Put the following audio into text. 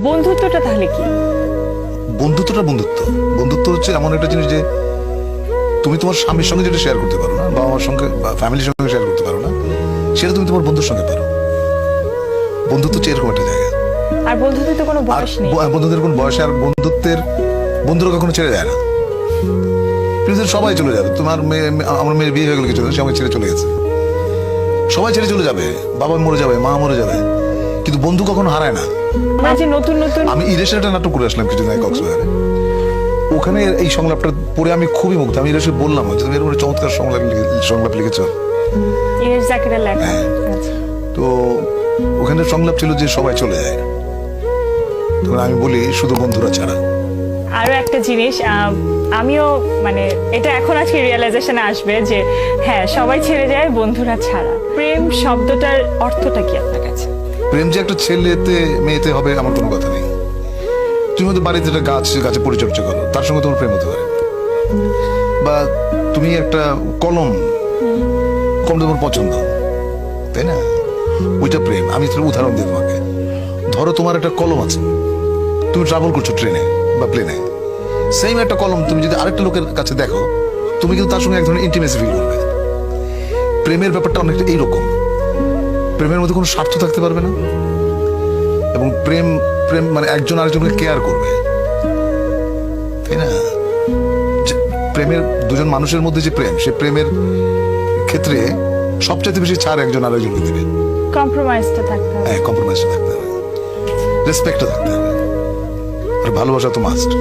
বন্ধুত্বটা তাহলে কি? বন্ধুত্বটা বন্ধুত্ব বন্ধুত্ব হচ্ছে এমন একটা জিনিস যে তুমি তোমার স্বামীর সঙ্গে যেটা শেয়ার করতে পারো না, বা আমার সঙ্গে বা ফ্যামিলির সঙ্গে শেয়ার করতে পারো না, সেটা তুমি তোমার বন্ধুর সঙ্গে পারো। বন্ধুত্ব হচ্ছে এরকম একটা জায়গা। আর বন্ধুত্বের তো কোনো আর বয়স নেই। বন্ধুদের কোন বয়স, আর বন্ধুরা কখনো ছেড়ে যায় না। পৃথিবীর সবাই চলে যাবে, তোমার আমার মেয়ের বিয়ে হয়ে গেল কিছু, সে আমাকে ছেড়ে চলে গেছে, সবাই ছেড়ে চলে যাবে, বাবা মরে যাবে, মা মরে যাবে, কিন্তু বন্ধু কখনো হারায় না। আমরা যে নতুন নতুন আমি ইরেশের একটা নাটক করে আসলাম কিছুদিন আগে কক্সবাজারে, ওখানে এই সংলাপটা পড়ে আমি খুবই মুগ্ধ। আমি ইরেশে বললাম যে তুমি এরকম একটা চমৎকার সংলাপ লিখেছো। ইরেশ জাকিরের লেখা। হ্যাঁ। আচ্ছা। তো ওখানে সংলাপ ছিল যে সবাই চলে যায়, তখন আমি বলি শুধু বন্ধুরা ছাড়া। আরো একটা জিনিস, আমিও মানে এটা এখন আজকে রিয়েলাইজেশনে আসবে যে হ্যাঁ, সবাই ছেড়ে যায় বন্ধুরা ছাড়া। প্রেম শব্দটার অর্থটা কি আপনার কাছে? প্রেম যে একটা ছেলেতে মেয়েতে হবে আমার কোনো কথা নেই। তুমি হয়তো বাড়িতে একটা গাছে পরিচর্যা করো, তার সঙ্গে তোমার প্রেম হতে পারে। বা তুমি একটা কলম তোমার পছন্দ, তাই না? ওইটা প্রেম। আমি উদাহরণ দিই তোমাকে। ধরো তোমার একটা কলম আছে, তুমি ট্রাভেল করছো ট্রেনে বা প্লেনে, সেম একটা কলম তুমি যদি আরেকটা লোকের কাছে দেখো, তুমি কিন্তু তার সঙ্গে এক ধরনের ইন্টিমেসি ফিল করবে। প্রেমের ব্যাপারটা অনেকটা এইরকম। প্রেমের মধ্যে কোনো স্বার্থ থাকতে পারবে না, এবং প্রেম প্রেম মানে একজন আরেকজনকে কেয়ার করবে, তাই না? প্রেমের দুজন মানুষের মধ্যে যে প্রেম, সে প্রেমের ক্ষেত্রে সবচেয়ে বেশি ছাড় একজন আরেকজনকে দেবে। কম্প্রোমাইজটা থাকতে হবে। হ্যাঁ, কম্প্রোমাইজটা থাকতে হবে, রেসপেক্টও থাকতে হবে, আর ভালোবাসা তো মাস্ট।